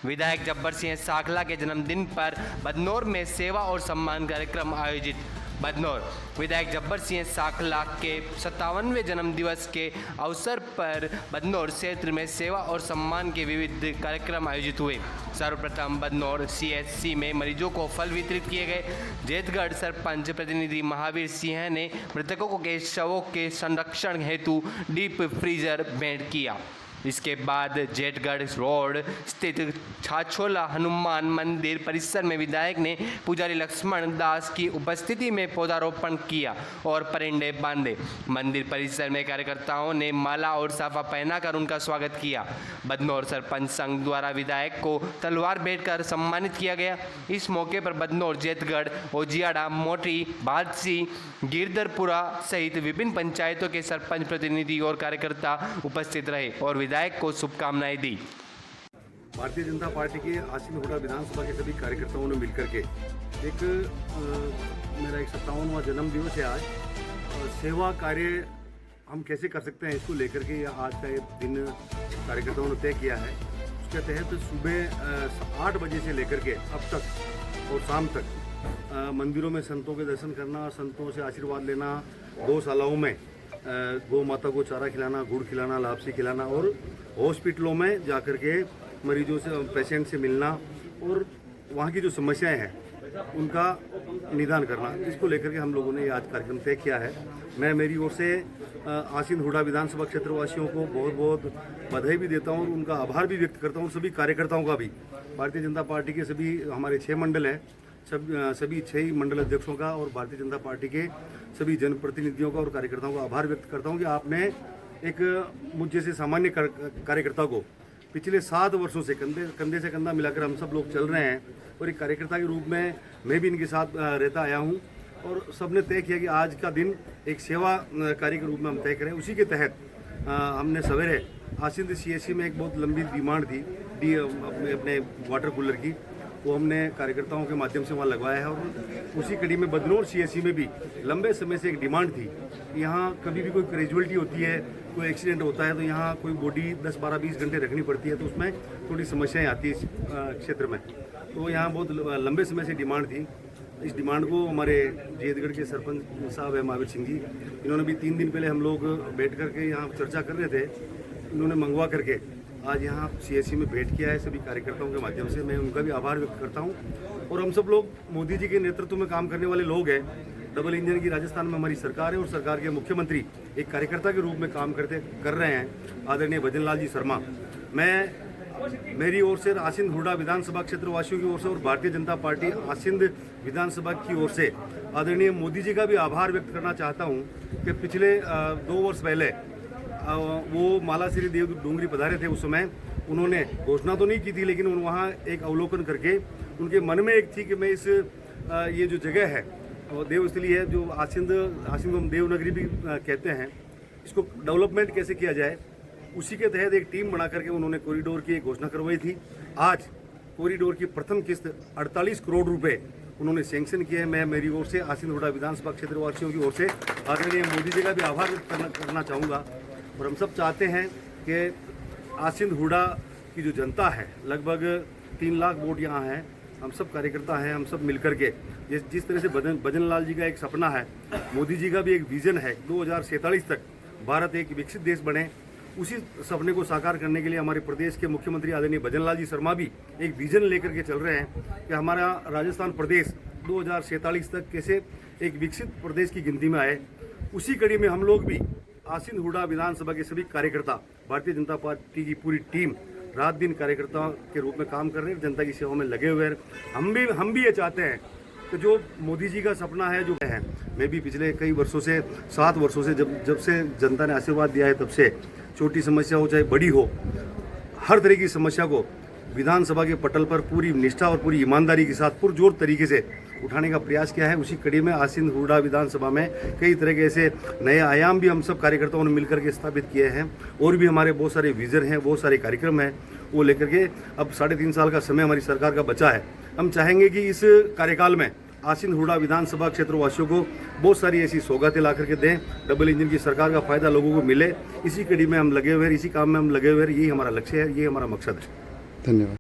विधायक जब्बर सिंह साखला के जन्मदिन पर बदनौर में सेवा और सम्मान कार्यक्रम आयोजित। बदनौर विधायक जब्बर सिंह साखला के 57वें जन्मदिवस के अवसर पर बदनौर क्षेत्र में सेवा और सम्मान के विविध कार्यक्रम आयोजित हुए। सर्वप्रथम बदनौर CHC में मरीजों को फल वितरित किए गए। जेतगढ़ सरपंच प्रतिनिधि महावीर सिंह ने मृतकों के शवों के संरक्षण हेतु डीप फ्रीजर भेंट किया। इसके बाद जेतगढ़ रोड स्थित छाछोला हनुमान मंदिर परिसर में विधायक ने पुजारी लक्ष्मण दास की उपस्थिति में पौधारोपण किया और परिंदे बांधे। मंदिर परिसर में कार्यकर्ताओं ने माला और साफा पहनाकर उनका स्वागत किया। बदनौर सरपंच संघ द्वारा विधायक को तलवार भेंट कर सम्मानित किया गया। इस मौके पर बदनौर, जेतगढ़, ओजियाड़ा, मोटी, भादसी, गिरधरपुरा सहित विभिन्न पंचायतों के सरपंच प्रतिनिधि और कार्यकर्ता उपस्थित रहे और विधायक को शुभकामनाएं दी। भारतीय जनता पार्टी के आसीन हुडा विधानसभा के सभी कार्यकर्ताओं ने मिलकर के मेरा 57वां जन्म दिवस है आज। सेवा कार्य हम कैसे कर सकते हैं इसको लेकर के आज का ये दिन कार्यकर्ताओं ने तय किया है। उसके तहत सुबह 8 बजे से लेकर के अब तक और शाम तक मंदिरों में संतों के दर्शन करना, संतों से आशीर्वाद लेना, गौशालाओं में गौ माता को चारा खिलाना, गुड़ खिलाना, लापसी खिलाना और हॉस्पिटलों में जाकर के मरीजों से, पेशेंट से मिलना और वहाँ की जो समस्याएं हैं उनका निदान करना, इसको लेकर के हम लोगों ने आज कार्यक्रम तय किया है। मैं मेरी ओर से आसीन हुडा विधानसभा क्षेत्र वासियों को बहुत बहुत बधाई भी देता हूँ और उनका आभार भी व्यक्त करता हूँ। सभी कार्यकर्ताओं का भी, भारतीय जनता पार्टी के सभी हमारे 6 मंडल हैं, सभी 6 मंडल अध्यक्षों का और भारतीय जनता पार्टी के सभी जनप्रतिनिधियों का और कार्यकर्ताओं का आभार व्यक्त करता हूं कि आपने एक मुझ जैसे सामान्य कार्यकर्ता को पिछले 7 वर्षों से कंधे से कंधा मिलाकर हम सब लोग चल रहे हैं और एक कार्यकर्ता के रूप में मैं भी इनके साथ रहता आया हूं और सबने तय किया कि आज का दिन एक सेवा कार्य के रूप में हम तय करें। उसी के तहत हमने सवेरे आसिंद CHC में एक बहुत लंबी डिमांड थी अपने वाटर कूलर की, वो हमने कार्यकर्ताओं के माध्यम से वहाँ लगवाया है और उसी कड़ी में बदनौर CHC में भी लंबे समय से एक डिमांड थी। यहाँ कभी भी कोई कैजुअलिटी होती है, कोई एक्सीडेंट होता है तो यहाँ कोई बॉडी 10, 12, 20 घंटे रखनी पड़ती है, तो उसमें थोड़ी समस्याएं आती है इस क्षेत्र में। तो यहाँ बहुत लंबे समय से डिमांड थी। इस डिमांड को हमारे जेतगढ़ के सरपंच साहब है महावीर सिंह जी, इन्होंने भी 3 दिन पहले हम लोग बैठ करके यहाँ चर्चा कर रहे थे, इन्होंने मंगवा करके आज यहाँ CHC में भेंट किया है सभी कार्यकर्ताओं के माध्यम से। मैं उनका भी आभार व्यक्त करता हूँ। और हम सब लोग मोदी जी के नेतृत्व में काम करने वाले लोग हैं। डबल इंजन की राजस्थान में हमारी सरकार है और सरकार के मुख्यमंत्री एक कार्यकर्ता के रूप में काम कर रहे हैं, आदरणीय भजन लाल जी शर्मा। मैं मेरी ओर से आसिंद हुडा विधानसभा क्षेत्र वासियों की ओर से और भारतीय जनता पार्टी आसिंद विधानसभा की ओर से आदरणीय मोदी जी का भी आभार व्यक्त करना चाहता हूँ कि पिछले 2 वर्ष पहले वो माला श्री देव डूंगरी पधारे थे। उस समय उन्होंने घोषणा तो नहीं की थी, लेकिन वहाँ एक अवलोकन करके उनके मन में एक थी कि मैं इस ये जो जगह है देवस्थली है, जो आसिंद हम देवनगरी भी कहते हैं, इसको डेवलपमेंट कैसे किया जाए, उसी के तहत एक टीम बना करके उन्होंने कॉरिडोर की घोषणा करवाई थी। आज कॉरिडोर की प्रथम किस्त 48 करोड़ रुपए उन्होंने सैंक्शन किए हैं। मैं मेरी ओर से आसिंद हुडा विधानसभा क्षेत्र वासियों की ओर से आदरणीय मोदी जी का भी आभार व्यक्त करना चाहूँगा। और हम सब चाहते हैं कि आसिंद हुडा की जो जनता है, लगभग 3 लाख वोट यहाँ हैं, हम सब कार्यकर्ता हैं, हम सब मिलकर के जिस तरह से भजन लाल जी का एक सपना है, मोदी जी का भी एक विज़न है 2047 तक भारत एक विकसित देश बने, उसी सपने को साकार करने के लिए हमारे प्रदेश के मुख्यमंत्री आदरणीय भजन लाल जी शर्मा भी एक विज़न लेकर के चल रहे हैं कि हमारा राजस्थान प्रदेश 2047 तक कैसे एक विकसित प्रदेश की गिनती में आए। उसी कड़ी में हम लोग भी आसिंद हुडा विधानसभा के सभी कार्यकर्ता, भारतीय जनता पार्टी की पूरी टीम रात दिन कार्यकर्ता के रूप में काम कर रहे हैं, जनता की सेवा में लगे हुए हैं। हम भी ये चाहते हैं कि जो मोदी जी का सपना है जो है, मैं भी पिछले कई वर्षों से 7 वर्षों से जब से जनता ने आशीर्वाद दिया है तब से छोटी समस्या हो चाहे बड़ी हो, हर तरह की समस्या को विधानसभा के पटल पर पूरी निष्ठा और पूरी ईमानदारी के साथ पुरजोर तरीके से उठाने का प्रयास किया है। उसी कड़ी में आसिंद हुडा विधानसभा में कई तरह के ऐसे नए आयाम भी हम सब कार्यकर्ताओं ने मिलकर के स्थापित किए हैं और भी हमारे बहुत सारे विजन हैं, बहुत सारे कार्यक्रम हैं, वो लेकर के अब 3.5 साल का समय हमारी सरकार का बचा है। हम चाहेंगे कि इस कार्यकाल में आसिंद हुडा विधानसभा क्षेत्र वासियों को बहुत सारी ऐसी सौगातें ला करके दें, डबल इंजन की सरकार का फायदा लोगों को मिले। इसी कड़ी में हम लगे हुए हैं, इसी काम में हम लगे हुए हैं, यही हमारा लक्ष्य है, यही हमारा मकसद है। धन्यवाद।